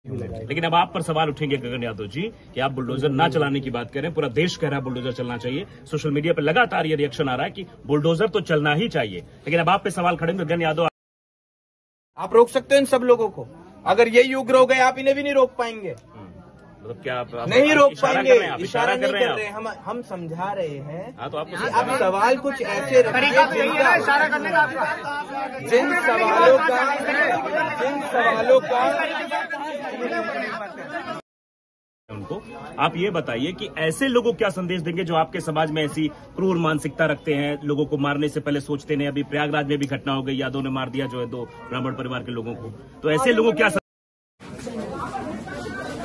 लेकिन अब आप पर सवाल उठेंगे गगन यादव जी कि आप बुलडोजर ना चलाने की बात करें, पूरा देश कह रहा है बुलडोजर चलना चाहिए। सोशल मीडिया पर लगातार ये रिएक्शन आ रहा है कि बुलडोजर तो चलना ही चाहिए, लेकिन अब आप पे सवाल खड़े होंगे गगन यादव। आप रोक सकते हो इन सब लोगों को, अगर यही उग्र हो गए आप इन्हें भी नहीं रोक पाएंगे। मतलब क्या आप नहीं रोक पाएंगे? इशारा नहीं कर रहे हैं हम समझा रहे हैं। हाँ, तो आपको आप सवाल कुछ ऐसे रखिए जिन सवालों का उनको आप ये बताइए कि ऐसे लोगों क्या संदेश देंगे जो आपके समाज में ऐसी क्रूर मानसिकता रखते हैं, लोगों को मारने से पहले सोचते नहीं। अभी प्रयागराज में भी घटना हो गई, यादव ने मार दिया जो है 2 ब्राह्मण परिवार के लोगों को। तो ऐसे लोगों क्या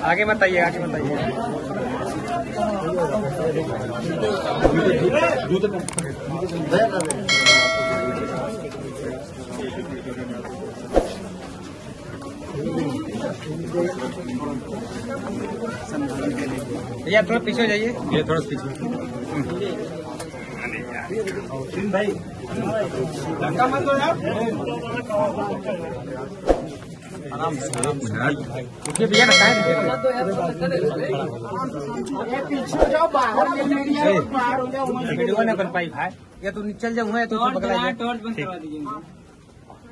आगे बताइए, आगे बताइए। भैया थोड़ा पीछे जाइए, ये थोड़ा पीछे भाई मत दो यार। आराम से भैया ना पीछे जाओ, बाहर वीडियो ना बन पाई भाई। या तो चल जाऊंगा तो टॉर्च बंद करवा दीजिए।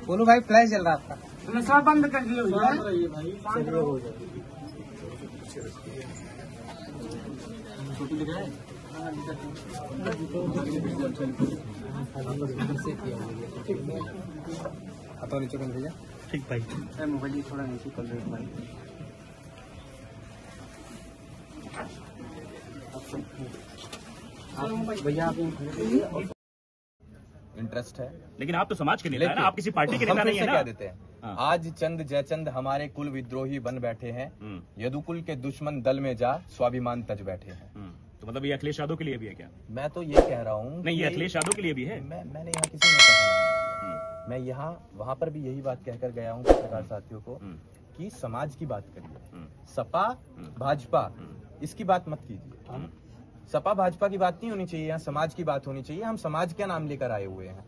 बोलो भाई, फ्लैश जल रहा आपका, सब बंद कर दिया भाई। हाथों नीचे कर भैया। ठीक भाई, मोबाइल थोड़ा नीचे कर दो भाई। भैया आप इंटरेस्ट है, लेकिन आप तो समाज के नेता हैं ना, आप किसी पार्टी के नेता नहीं है ना। क्या देते हैं? आज चंद जयचंद हमारे कुल विद्रोही बन बैठे हैं, यदुकुल के दुश्मन दल में जा स्वाभिमान तज बैठे हैं। तो मतलब ये अखिलेश यादव के लिए भी है क्या? मैं तो ये कह रहा हूँ नहीं, ये अखिलेश यादव के लिए भी है। मैंने यहाँ किसी नेता का नाम, मैं यहाँ वहाँ पर भी यही बात कहकर गया हूँ पत्रकार साथियों को कि समाज की बात करिए, सपा भाजपा इसकी बात मत कीजिए। सपा भाजपा की बात नहीं होनी चाहिए, यहाँ समाज की बात होनी चाहिए। हम समाज क्या नाम लेकर आए हुए हैं?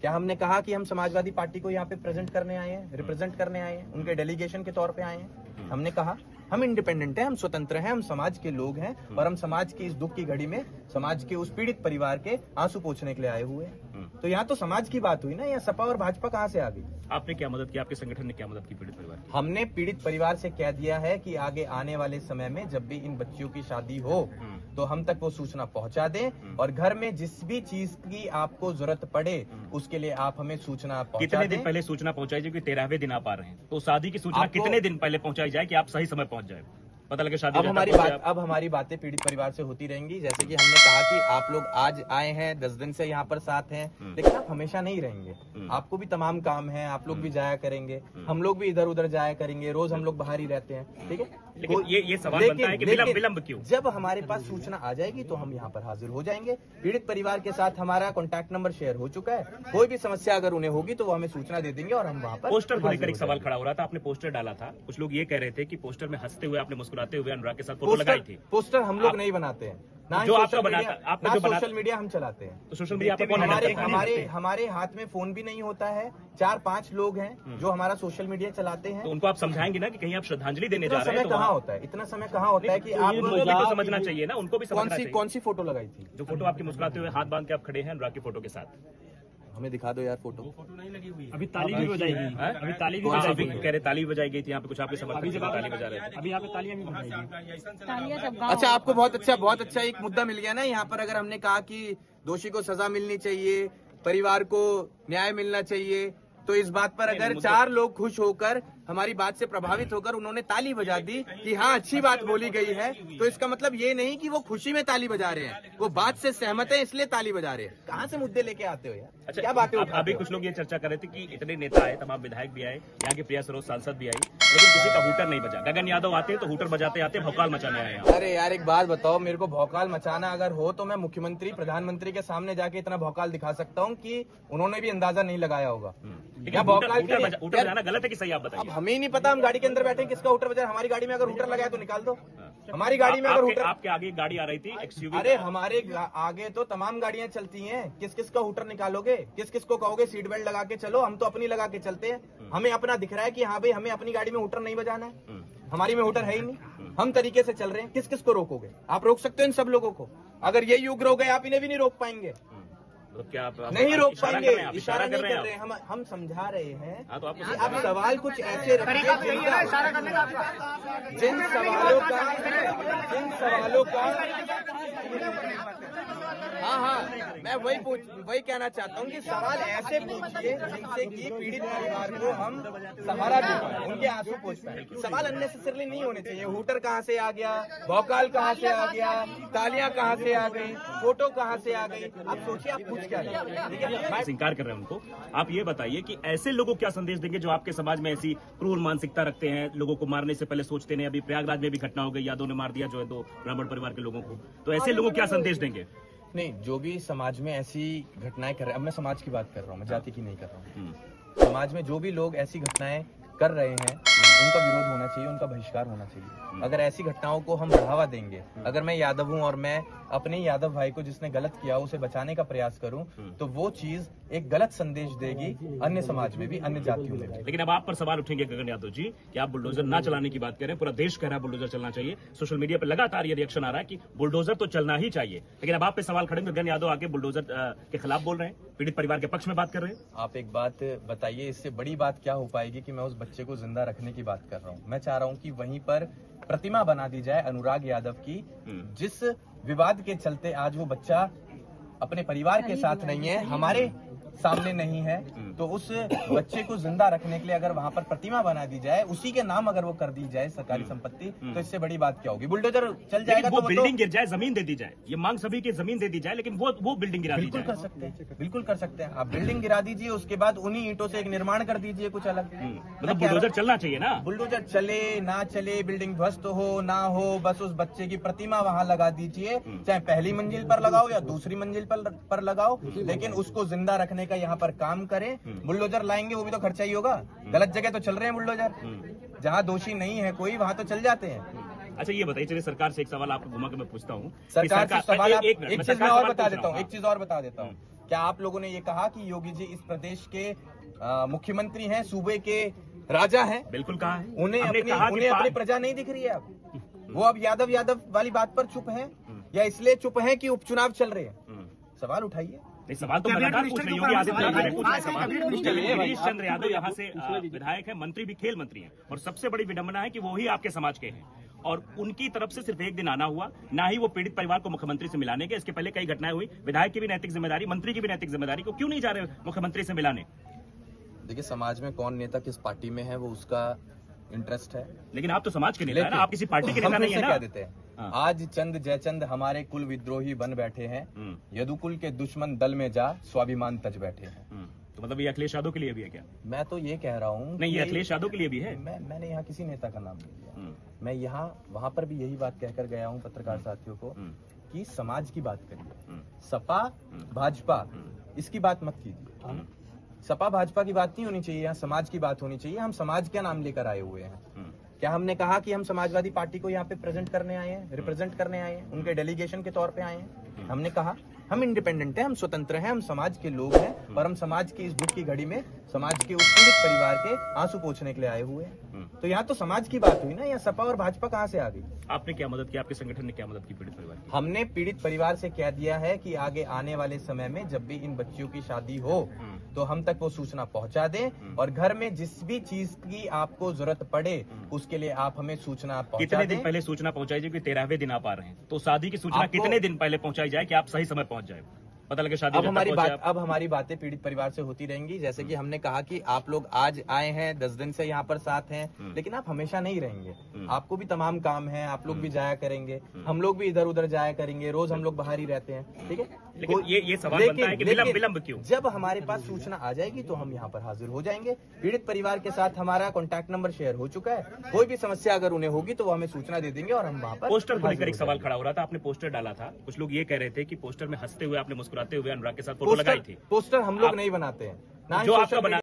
क्या हमने कहा कि हम समाजवादी पार्टी को यहाँ पे प्रेजेंट करने आए हैं, रिप्रेजेंट करने आए हैं, उनके डेलीगेशन के तौर पे आए हैं? हमने कहा हम इंडिपेंडेंट हैं, हम स्वतंत्र हैं, हम समाज के लोग हैं और हम समाज की इस दुख की घड़ी में समाज के उस पीड़ित परिवार के आंसू पोंछने के लिए आए हुए हैं। तो यहाँ तो समाज की बात हुई ना, यहाँ सपा और भाजपा कहाँ से आ गई? आपने क्या मदद की, आपके संगठन ने क्या मदद की पीड़ित परिवार की? हमने पीड़ित परिवार से कह दिया है कि आगे आने वाले समय में जब भी इन बच्चियों की शादी हो तो हम तक वो सूचना पहुंचा दें और घर में जिस भी चीज की आपको जरूरत पड़े उसके लिए आप हमें सूचना पहुंचा दें। कितने दिन पहले सूचना पहुंचाई जाए? 13वें दिन आप आ रहे हैं, तो शादी की सूचना कितने दिन पहले पहुंचाई जाए कि आप सही समय पहुंच जाए, पता लगे शादी? अब हमारी बातें पीड़ित परिवार से होती रहेंगी। जैसे कि हमने कहा कि आप लोग आज आए हैं, 10 दिन से यहाँ पर साथ हैं, लेकिन आप हमेशा नहीं रहेंगे। आपको भी तमाम काम है, आप लोग भी जाया करेंगे, हम लोग भी इधर उधर जाया करेंगे, रोज हम लोग बाहर ही रहते हैं, ठीक है। लेकिन ये सवाल बनता है कि विलंब क्यों? जब हमारे पास सूचना आ जाएगी तो हम यहाँ पर हाजिर हो जाएंगे। पीड़ित परिवार के साथ हमारा कॉन्टैक्ट नंबर शेयर हो चुका है, कोई भी समस्या अगर उन्हें होगी तो वो हमें सूचना दे देंगे और हम वहाँ पर। पोस्टर को लेकर एक सवाल खड़ा हो रहा था, आपने पोस्टर डाला था, कुछ लोग ये कह रहे थे कि पोस्टर में हंसते हुए आपने मुस्कुराते हुए अनुराग के साथ फोटो लगाई थी। पोस्टर हम लोग नहीं बनाते हैं, ना जो आपका बनाता, आपने जो सोशल मीडिया हम चलाते हैं। तो सोशल मीडिया पर हमारे हाथ में फोन भी नहीं होता है, 4-5 लोग हैं जो हमारा सोशल मीडिया चलाते हैं। तो उनको आप समझाएंगे ना कि कहीं आप श्रद्धांजलि देने जा रहे हैं? कहाँ होता है इतना समय, कहाँ होता है कि आप तो समझना चाहिए ना, उनको भी समझना चाहिए। कौन सी फोटो लगाई थी? जो फोटो आपकी मुस्कुराते हुए हाथ बांध के आप खड़े हैं अनुराग की फोटो के साथ, हमें दिखा दो यार फोटो। फोटो नहीं लगी हुई है, अभी ताली भी बजाएगी, अभी ताली भी बजाएगी, कह रहे ताली बजाई गई थी यहाँ पे, कुछ आपके समर्थक ताली बजा रहे थे, अभी यहाँ पे तालियां भी बजाएगी। अच्छा, आपको बहुत अच्छा एक मुद्दा मिल गया ना यहाँ पर। अगर हमने कहा कि दोषी को सजा मिलनी चाहिए, परिवार को न्याय मिलना चाहिए, तो इस बात पर अगर 4 लोग खुश होकर, हमारी बात से प्रभावित होकर उन्होंने ताली बजा दी कि हाँ अच्छी बात बोली गई है, तो इसका मतलब ये नहीं कि वो खुशी में ताली बजा रहे हैं, वो बात से सहमत है इसलिए ताली बजा रहे हैं। कहाँ से मुद्दे लेके आते हो यार? अच्छा, क्या बातें अभी कुछ लोग ये चर्चा कर रहे थे कि इतने नेता आए, तमाम विधायक भी आए, यहाँ के प्रिया सरोज सांसद भी आई, लेकिन किसी का हूटर नहीं बजा। गगन यादव आते हैं तो हूटर बजाते आते भौकाल मचाने आए हैं। अरे यार एक बात बताओ, मेरे को भौकाल मचाना अगर हो तो मैं मुख्यमंत्री प्रधानमंत्री के सामने जाके इतना भौकाल दिखा सकता हूँ कि उन्होंने भी अंदाजा नहीं लगाया होगा। हूटर बजाना गलत है कि सही, आप बताइए। अब हमें ही नहीं पता, हम गाड़ी के अंदर बैठे किसका हूटर बजा। हमारी गाड़ी में अगर हूटर लगाया तो निकाल दो। हमारी गाड़ी में अगर हूटर, आपके आगे गाड़ी आ रही थी एक्सयूवी, अरे हमारे आगे तो तमाम गाड़ियां चलती हैं, किस किस का हूटर निकालोगे? किस किस को कहोगे सीट बेल्ट लगा के चलो? हम तो अपनी लगा के चलते हैं, हमें अपना दिख रहा है कि हाँ भाई हमें अपनी गाड़ी में हूटर नहीं बजाना है। हमारी में वोटर है ही नहीं, हम तरीके से चल रहे हैं, किस किस को रोकोगे? आप रोक सकते हो इन सब लोगों को? अगर ये युग रोक गए आप इन्हें भी नहीं रोक पाएंगे। तो क्या आप नहीं रोक इशारा पाएंगे, कर रहे हैं? आप इशारा नहीं कर हैं रहे हैं, हम समझा रहे हैं। हाँ, तो आपको कि आप सवाल कुछ ऐसे रखिए जिन सवालों का हाँ मैं वही कहना चाहता हूँ कि सवाल ऐसे पूछिए जिनसे कि पीड़ित परिवार को हम सहारा दे पाए, उनके आंसू पोंछ पाए। सवाल अननेसेसरली नहीं होने चाहिए। हूटर कहाँ से आ गया, भौकाल कहाँ से आ गया, तालियां कहाँ से आ गई, फोटो कहाँ से आ गई, आप सोचिए आप पूछ क्या रहे हैं। ठीक है, मैं इंकार कर रहे हैं उनको। आप ये बताइए कि ऐसे लोगों को क्या संदेश देंगे जो आपके समाज में ऐसी क्रूर मानसिकता रखते हैं, लोगों को मारने से पहले सोचते नहीं। अभी प्रयागराज में भी घटना हो गई, यादव ने मार दिया जो है 2 ब्राह्मण परिवार के लोगों को। तो ऐसे लोगों को क्या संदेश देंगे? नहीं, जो भी समाज में ऐसी घटनाएं कर रहे हैं, अब मैं समाज की बात कर रहा हूँ, मैं जाति की नहीं कर रहा हूँ। समाज में जो भी लोग ऐसी घटनाएं कर रहे हैं उनका विरोध होना चाहिए, उनका बहिष्कार होना चाहिए। अगर ऐसी घटनाओं को हम बढ़ावा देंगे, अगर मैं यादव हूं और मैं अपने यादव भाई को जिसने गलत किया उसे बचाने का प्रयास करूं, तो वो चीज एक गलत संदेश देगी अन्य समाज में भी, अन्य जातियों में भी। लेकिन अब आप पर सवाल उठेंगे गगन यादव जी कि आप बुलडोजर ना चलाने की बात करें, पूरा देश कह रहा है बुलडोजर चलना चाहिए। सोशल मीडिया पर लगातार ये रिएक्शन आ रहा है कि बुलडोजर तो चलना ही चाहिए, लेकिन अब आप पे सवाल खड़े गगन यादव आके बुलडोजर के खिलाफ बोल रहे हैं, पीड़ित परिवार के पक्ष में बात कर रहे हैं। आप एक बात बताइए, इससे बड़ी बात क्या हो पाएगी कि मैं उस बच्चे को जिंदा रखने की बात कर रहा हूँ। मैं चाह रहा हूँ कि वहीं पर प्रतिमा बना दी जाए अनुराग यादव की, जिस विवाद के चलते आज वो बच्चा अपने परिवार के साथ नहीं है, हमारे सामने नहीं है, तो उस बच्चे को जिंदा रखने के लिए अगर वहां पर प्रतिमा बना दी जाए, उसी के नाम अगर वो कर दी जाए सरकारी संपत्ति, तो इससे बड़ी बात क्या होगी? बुलडोजर चल जाएगा वो तो बिल्डिंग गिर जाए, जमीन दे दी जाए, ये मांग सभी की जमीन दे दी जाए, लेकिन वो बिल्डिंग गिरा दी बिल्कुल जाए। कर सकते हैं, बिल्कुल कर सकते हैं। आप बिल्डिंग गिरा दीजिए, उसके बाद उन्हीं ईंटों से एक निर्माण कर दीजिए कुछ अलग। मतलब बुलडोजर चलना चाहिए ना। बुलडोजर चले ना चले, बिल्डिंग ध्वस्त हो ना हो, बस उस बच्चे की प्रतिमा वहां लगा दीजिए, चाहे पहली मंजिल पर लगाओ या दूसरी मंजिल पर लगाओ, लेकिन उसको जिंदा रखने का यहाँ पर काम करें। बुलडोजर लाएंगे वो भी तो खर्चा ही होगा। गलत जगह तो चल रहे हैं बुलडोजर, जहाँ दोषी नहीं है कोई वहां तो चल जाते हैं। अच्छा ये बताइए, चलिए सरकार से एक सवाल आपको घुमा के मैं पूछता हूँ। सरकार से सवाल एक चीज मैं और बता देता हूँ, एक हाँ। चीज और बता देता हूँ। क्या आप लोगों ने ये कहा कि योगी जी इस प्रदेश के मुख्यमंत्री हैं, सूबे के राजा हैं? बिल्कुल कहा है। उन्हें अपनी प्रजा नहीं दिख रही है अब? वो अब यादव वाली बात पर चुप हैं, या इसलिए चुप हैं कि उपचुनाव चल रहे हैं? सवाल उठाइए। सवाल तो लगातार पूछ रहे हैं, योगी आदित्यनाथ ने पूछा है सवाल। गिरीश चंद्र यादव यहाँ से विधायक है, मंत्री भी, खेल मंत्री हैं, और सबसे बड़ी विडंबना है कि वो ही आपके समाज के हैं, और उनकी तरफ से सिर्फ एक दिन आना हुआ, ना ही वो पीड़ित परिवार को मुख्यमंत्री से मिलाने के। इसके पहले कई घटनाएं हुई, विधायक की भी नैतिक जिम्मेदारी, मंत्री की भी नैतिक जिम्मेदारी, को क्यों नहीं जा रहे मुख्यमंत्री से मिलाने? देखिए, समाज में कौन नेता किस पार्टी में है वो उसका इंटरेस्ट है, लेकिन आप तो समाज के नेता है ना, आप किसी पार्टी के नेता नहीं है ना। क्या देते हैं? आज चंद जयचंद हमारे कुल विद्रोही बन बैठे हैं, यदुकुल के दुश्मन दल में जा स्वाभिमान तज बैठे हैं। तो मतलब ये अखिलेश यादव के लिए भी है क्या? मैं तो ये कह रहा हूँ नहीं, ये अखिलेश यादव के लिए भी है। मैंने यहाँ किसी नेता का नाम नहीं लिया। मैं यहाँ वहां पर भी यही बात कहकर गया हूँ पत्रकार साथियों को कि समाज की बात करिए, सपा भाजपा इसकी बात मत कीजिए। सपा भाजपा की बात नहीं होनी चाहिए, यहाँ समाज की बात होनी चाहिए। हम समाज क्या नाम लेकर आए हुए हैं? क्या हमने कहा कि हम समाजवादी पार्टी को यहाँ पे प्रेजेंट करने आए हैं, रिप्रेजेंट करने आए हैं, उनके डेलीगेशन के तौर पे आए हैं? हमने कहा हम इंडिपेंडेंट हैं, हम स्वतंत्र हैं, हम समाज के लोग हैं, और हम समाज की इस दुख की घड़ी में समाज के उस पीड़ित परिवार के आंसू पोंछने के लिए आए हुए हैं। तो यहाँ तो समाज की बात हुई ना, यहाँ सपा और भाजपा कहाँ से आ गई? आपने क्या मदद की, आपके संगठन ने क्या मदद की पीड़ित परिवार की? हमने पीड़ित परिवार से कह दिया है कि आगे आने वाले समय में जब भी इन बच्चियों की शादी हो तो हम तक वो सूचना पहुंचा दें, और घर में जिस भी चीज की आपको जरूरत पड़े उसके लिए आप हमें सूचना पहुंचा दें। कितने दिन पहले सूचना पहुंचाई जाए? 13वें दिन आप आ रहे हैं, तो शादी की सूचना कितने दिन पहले पहुंचाई जाए कि आप सही समय पहुंच जाए, पता लगे शादी? अब हमारी बातें पीड़ित परिवार से होती रहेंगी। जैसे कि हमने कहा कि आप लोग आज आए हैं, 10 दिन से यहाँ पर साथ हैं, लेकिन आप हमेशा नहीं रहेंगे। आपको भी तमाम काम है, आप लोग भी जाया करेंगे, हम लोग भी इधर उधर जाया करेंगे, रोज हम लोग बाहर ही रहते हैं, ठीक है? लेकिन ये सवाल बनता है कि विलंब क्यों? जब हमारे पास सूचना आ जाएगी तो हम यहाँ पर हाजिर हो जाएंगे। पीड़ित परिवार के साथ हमारा कॉन्टैक्ट नंबर शेयर हो चुका है, कोई भी समस्या अगर उन्हें होगी तो वो हमें सूचना दे देंगे और हम वहाँ पर। पोस्टर को लेकर एक सवाल खड़ा हो रहा था, आपने पोस्टर डाला था, कुछ लोग ये कह रहे थे कि पोस्टर में हंसते हुए, आपने मुस्कुराते हुए अनुराग के साथ फोटो लगाई थी। पोस्टर हम लोग नहीं बनाते हैं, जो आपका बना